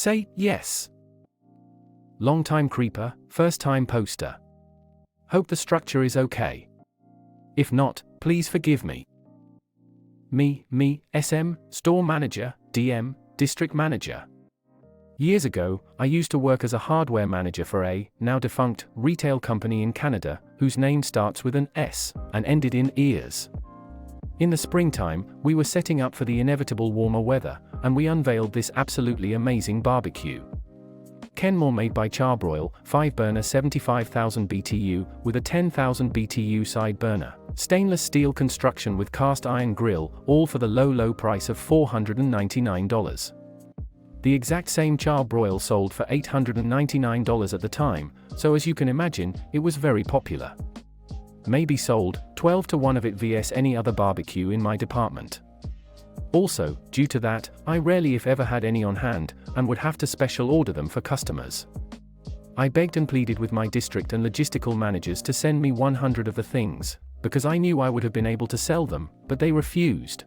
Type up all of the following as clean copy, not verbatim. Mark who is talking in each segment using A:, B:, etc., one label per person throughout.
A: Say yes. Long-time creeper, first-time poster. Hope the structure is okay. If not, please forgive me. Me, SM, store manager, DM, district manager. Years ago, I used to work as a hardware manager for a, now defunct, retail company in Canada, whose name starts with an S, and ended in ears. In the springtime, we were setting up for the inevitable warmer weather, and we unveiled this absolutely amazing barbecue. Kenmore made by Charbroil, 5-burner 75,000 BTU, with a 10,000 BTU side burner, stainless steel construction with cast iron grill, all for the low price of $499. The exact same Charbroil sold for $899 at the time, so as you can imagine, it was very popular. Maybe sold 12 to 1 of it vs any other barbecue in my department. Also, due to that, I rarely if ever had any on hand, and would have to special order them for customers. I begged and pleaded with my district and logistical managers to send me 100 of the things, because I knew I would have been able to sell them, but they refused.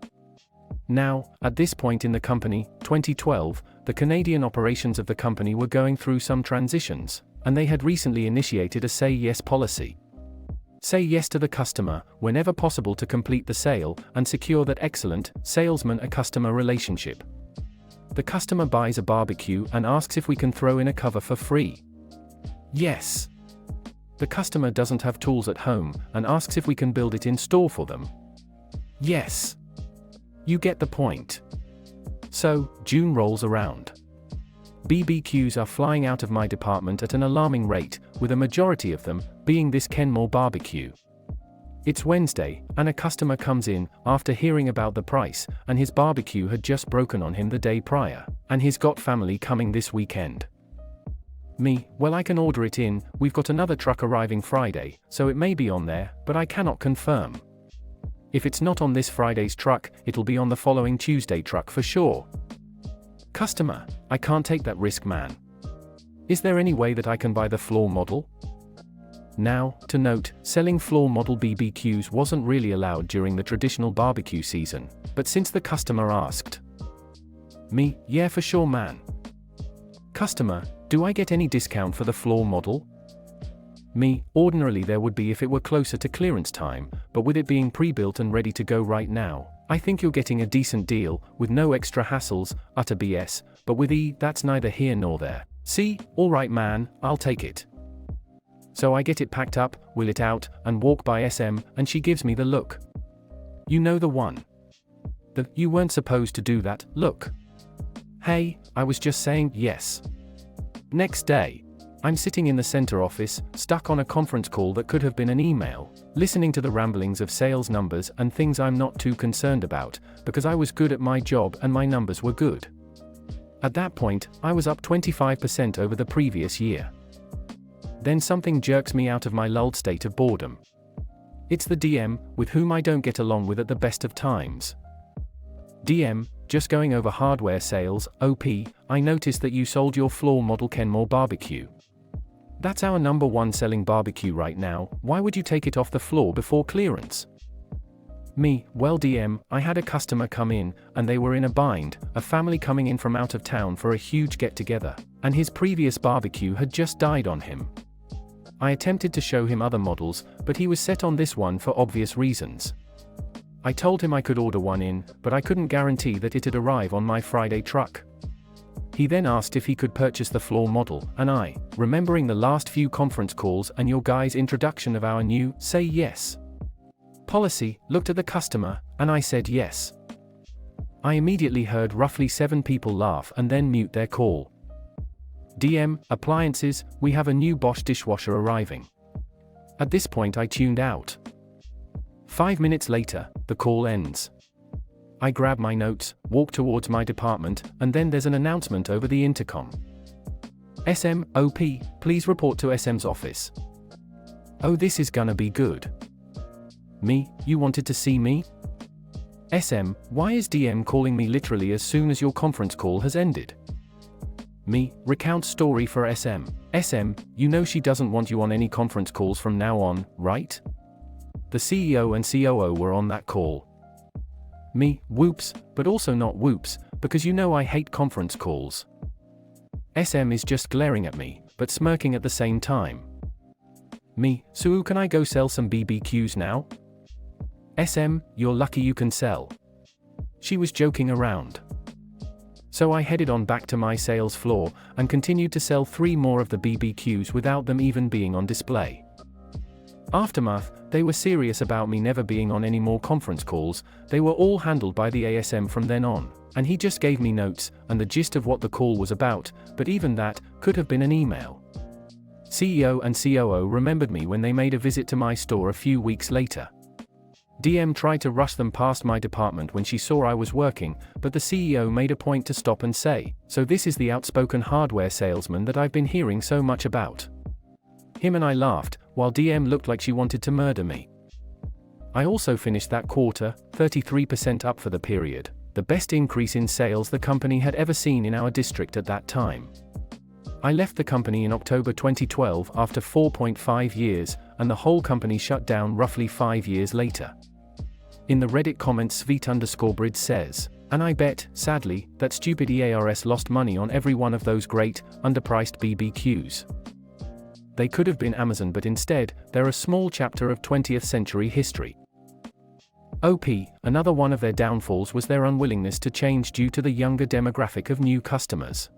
A: Now, at this point in the company, 2012, the Canadian operations of the company were going through some transitions, and they had recently initiated a say yes policy. Say yes to the customer, whenever possible, to complete the sale, and secure that excellent, salesman-a-customer relationship. The customer buys a barbecue and asks if we can throw in a cover for free. Yes. The customer doesn't have tools at home, and asks if we can build it in store for them. Yes. You get the point. So, June rolls around. BBQs are flying out of my department at an alarming rate, with a majority of them being this Kenmore barbecue. It's Wednesday, and a customer comes in, after hearing about the price, and his barbecue had just broken on him the day prior, and he's got family coming this weekend. Me, well, I can order it in, we've got another truck arriving Friday, so it may be on there, but I cannot confirm. If it's not on this Friday's truck, it'll be on the following Tuesday truck for sure. Customer, I can't take that risk, man. Is there any way that I can buy the floor model? Now, to note, selling floor model BBQs wasn't really allowed during the traditional barbecue season, but since the customer asked. Me, yeah, for sure, man. Customer, do I get any discount for the floor model? Me, ordinarily there would be if it were closer to clearance time, but with it being pre-built and ready to go right now, I think you're getting a decent deal, with no extra hassles, utter BS, but with that's neither here nor there. See, alright man, I'll take it. So I get it packed up, wheel it out, and walk by SM, and she gives me the look. You know the one. The, you weren't supposed to do that, look. Hey, I was just saying yes. Next day, I'm sitting in the center office, stuck on a conference call that could have been an email, listening to the ramblings of sales numbers and things I'm not too concerned about, because I was good at my job and my numbers were good. At that point, I was up 25% over the previous year. Then something jerks me out of my lulled state of boredom. It's the DM, with whom I don't get along with at the best of times. DM, just going over hardware sales, OP, I noticed that you sold your floor model Kenmore barbecue. That's our #1 selling barbecue right now, why would you take it off the floor before clearance? Me, well DM, I had a customer come in, and they were in a bind, a family coming in from out of town for a huge get-together, and his previous barbecue had just died on him. I attempted to show him other models, but he was set on this one for obvious reasons. I told him I could order one in, but I couldn't guarantee that it'd arrive on my Friday truck. He then asked if he could purchase the floor model, and I, remembering the last few conference calls and your guys' introduction of our new say yes policy, looked at the customer, and I said yes. I immediately heard roughly 7 people laugh and then mute their call. DM, appliances, we have a new Bosch dishwasher arriving. At this point I tuned out. 5 minutes later, the call ends. I grab my notes, walk towards my department, and then there's an announcement over the intercom. SM, OP, please report to SM's office. Oh, this is gonna be good. Me, you wanted to see me? SM, why is DM calling me literally as soon as your conference call has ended? Me, recount story for SM. SM, you know she doesn't want you on any conference calls from now on, right? The CEO and COO were on that call. Me, whoops, but also not whoops, because you know I hate conference calls. SM is just glaring at me, but smirking at the same time. Me, so can I go sell some BBQs now? SM, you're lucky you can sell. She was joking around. So I headed on back to my sales floor, and continued to sell 3 more of the BBQs without them even being on display. Aftermath, they were serious about me never being on any more conference calls. They were all handled by the ASM from then on, and he just gave me notes, and the gist of what the call was about, but even that could have been an email. CEO and COO remembered me when they made a visit to my store a few weeks later. DM tried to rush them past my department when she saw I was working, but the CEO made a point to stop and say, "So this is the outspoken hardware salesman that I've been hearing so much about." Him and I laughed, while DM looked like she wanted to murder me. I also finished that quarter, 33% up for the period, the best increase in sales the company had ever seen in our district at that time. I left the company in October 2012 after 4.5 years, and the whole company shut down roughly 5 years later. In the Reddit comments Sveet_Brid says, "And I bet, sadly, that stupid EARS lost money on every one of those great, underpriced BBQs. They could have been Amazon, but instead, they're a small chapter of 20th century history." OP, another one of their downfalls was their unwillingness to change due to the younger demographic of new customers.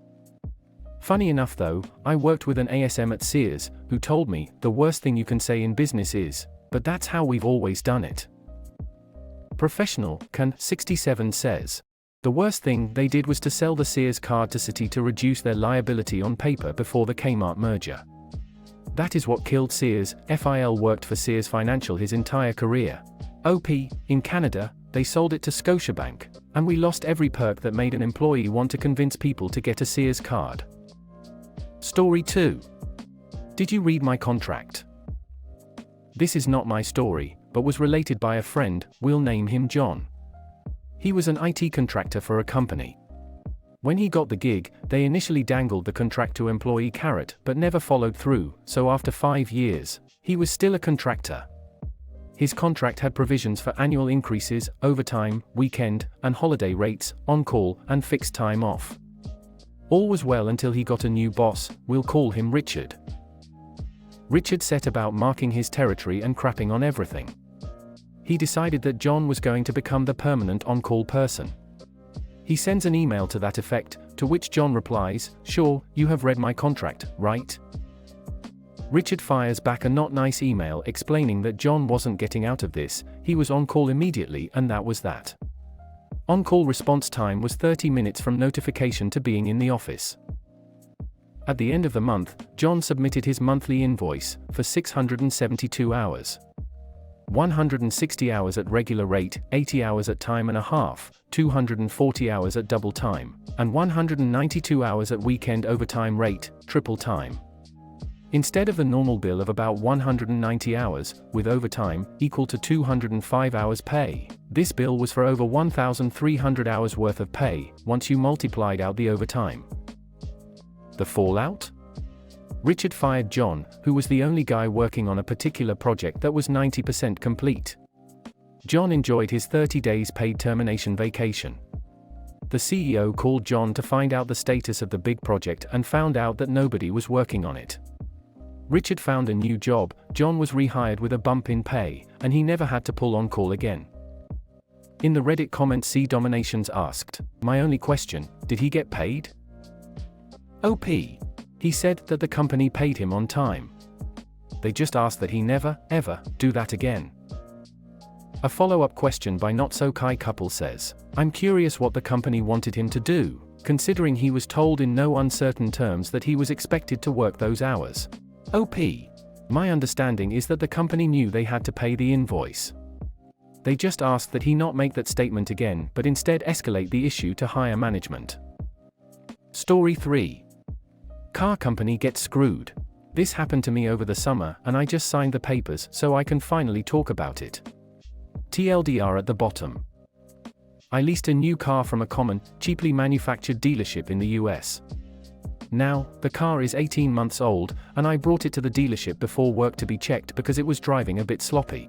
A: Funny enough though, I worked with an ASM at Sears, who told me, the worst thing you can say in business is, "But that's how we've always done it." Professional, Can67 says, "The worst thing they did was to sell the Sears card to Citi to reduce their liability on paper before the Kmart merger. That is what killed Sears." FIL worked for Sears Financial his entire career. OP, in Canada, they sold it to Scotiabank, and we lost every perk that made an employee want to convince people to get a Sears card. Story 2. Did you read my contract? This is not my story, but was related by a friend, we'll name him John. He was an IT contractor for a company. When he got the gig, they initially dangled the contract to employee carrot but never followed through, so after 5 years, he was still a contractor. His contract had provisions for annual increases, overtime, weekend, and holiday rates, on-call, and fixed time off. All was well until he got a new boss, we'll call him Richard. Richard set about marking his territory and crapping on everything. He decided that John was going to become the permanent on-call person. He sends an email to that effect, to which John replies, "Sure, you have read my contract, right?" Richard fires back a not nice email explaining that John wasn't getting out of this, he was on call immediately and that was that. On-call response time was 30 minutes from notification to being in the office. At the end of the month, John submitted his monthly invoice, for 672 hours. 160 hours at regular rate, 80 hours at time and a half, 240 hours at double time, and 192 hours at weekend overtime rate, triple time. Instead of the normal bill of about 190 hours, with overtime, equal to 205 hours pay, this bill was for over 1,300 hours worth of pay, once you multiplied out the overtime. The fallout? Richard fired John, who was the only guy working on a particular project that was 90% complete. John enjoyed his 30 days paid termination vacation. The CEO called John to find out the status of the big project and found out that nobody was working on it. Richard found a new job, John was rehired with a bump in pay, and he never had to pull on call again. In the Reddit comment C-Dominations asked, "My only question, did he get paid?" OP. He said that the company paid him on time. They just asked that he never, ever, do that again. A follow-up question by Not So Kai Couple says, "I'm curious what the company wanted him to do, considering he was told in no uncertain terms that he was expected to work those hours." OP. My understanding is that the company knew they had to pay the invoice. They just asked that he not make that statement again, but instead escalate the issue to higher management. Story 3. Car company gets screwed. This happened to me over the summer, and I just signed the papers so I can finally talk about it. TLDR at the bottom. I leased a new car from a common, cheaply manufactured dealership in the US. Now, the car is 18 months old, and I brought it to the dealership before work to be checked because it was driving a bit sloppy.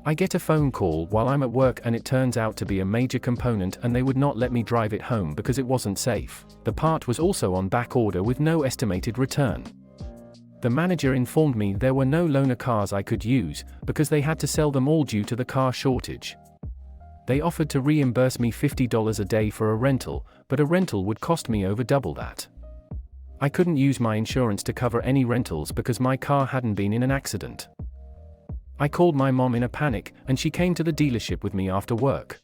A: I get a phone call while I'm at work and it turns out to be a major component and they would not let me drive it home because it wasn't safe. The part was also on back order with no estimated return. The manager informed me there were no loaner cars I could use because they had to sell them all due to the car shortage. They offered to reimburse me $50 a day for a rental, but a rental would cost me over double that. I couldn't use my insurance to cover any rentals because my car hadn't been in an accident. I called my mom in a panic, and she came to the dealership with me after work.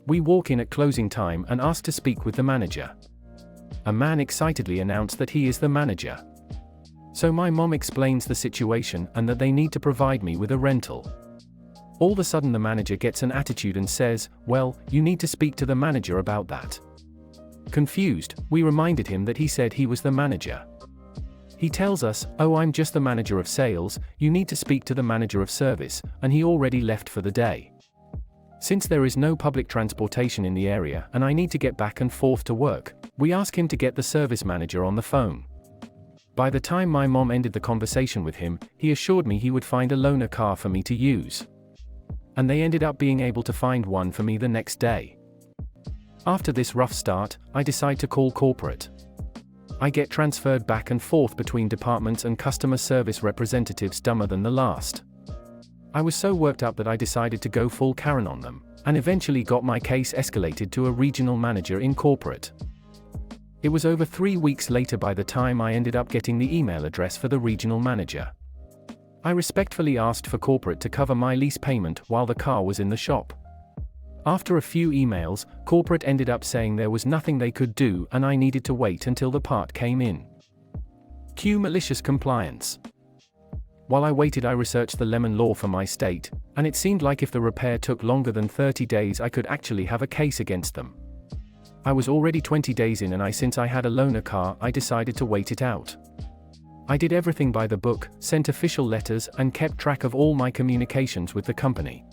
A: We walk in at closing time and ask to speak with the manager. A man excitedly announced that he is the manager. So my mom explains the situation and that they need to provide me with a rental. All of a sudden the manager gets an attitude and says, "Well, you need to speak to the manager about that." Confused, we reminded him that he said he was the manager. He tells us, "Oh, I'm just the manager of sales, you need to speak to the manager of service," and he already left for the day. Since there is no public transportation in the area and I need to get back and forth to work, we ask him to get the service manager on the phone. By the time my mom ended the conversation with him, he assured me he would find a loaner car for me to use. And they ended up being able to find one for me the next day. After this rough start, I decide to call corporate. I get transferred back and forth between departments and customer service representatives dumber than the last. I was so worked up that I decided to go full Karen on them, and eventually got my case escalated to a regional manager in corporate. It was over 3 weeks later by the time I ended up getting the email address for the regional manager. I respectfully asked for corporate to cover my lease payment while the car was in the shop. After a few emails, corporate ended up saying there was nothing they could do and I needed to wait until the part came in. Cue malicious compliance. While I waited, I researched the lemon law for my state, and it seemed like if the repair took longer than 30 days I could actually have a case against them. I was already 20 days in and since I had a loaner car, I decided to wait it out. I did everything by the book, sent official letters and kept track of all my communications with the company.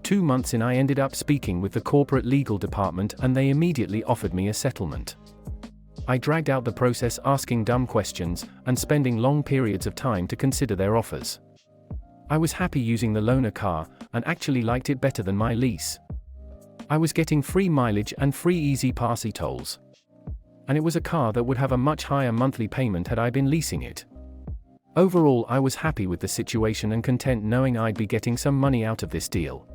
A: 2 months in, I ended up speaking with the corporate legal department and they immediately offered me a settlement. I dragged out the process asking dumb questions and spending long periods of time to consider their offers. I was happy using the loaner car and actually liked it better than my lease. I was getting free mileage and free easy passy tolls. And it was a car that would have a much higher monthly payment had I been leasing it. Overall, I was happy with the situation and content knowing I'd be getting some money out of this deal.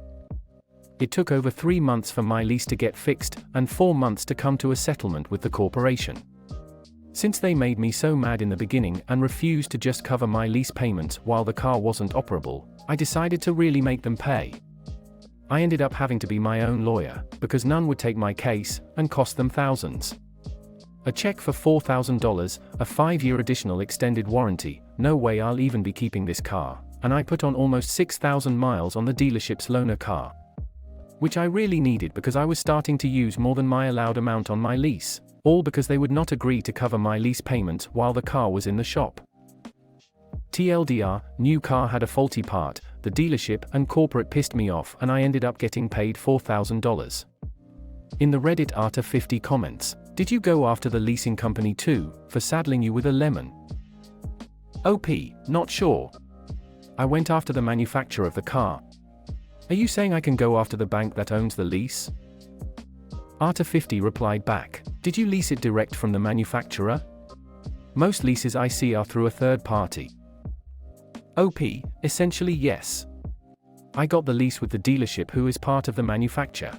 A: It took over 3 months for my lease to get fixed, and 4 months to come to a settlement with the corporation. Since they made me so mad in the beginning and refused to just cover my lease payments while the car wasn't operable, I decided to really make them pay. I ended up having to be my own lawyer, because none would take my case, and cost them thousands. A check for $4,000, a 5-year additional extended warranty, no way I'll even be keeping this car, and I put on almost 6,000 miles on the dealership's loaner car. Which I really needed because I was starting to use more than my allowed amount on my lease, all because they would not agree to cover my lease payments while the car was in the shop. TLDR, new car had a faulty part, the dealership and corporate pissed me off and I ended up getting paid $4,000. In the Reddit Arta50 comments, "Did you go after the leasing company too, for saddling you with a lemon?" OP, not sure. I went after the manufacturer of the car. Are you saying I can go after the bank that owns the lease? Arta50 replied back, "Did you lease it direct from the manufacturer? Most leases I see are through a third party." OP, essentially yes. I got the lease with the dealership who is part of the manufacturer.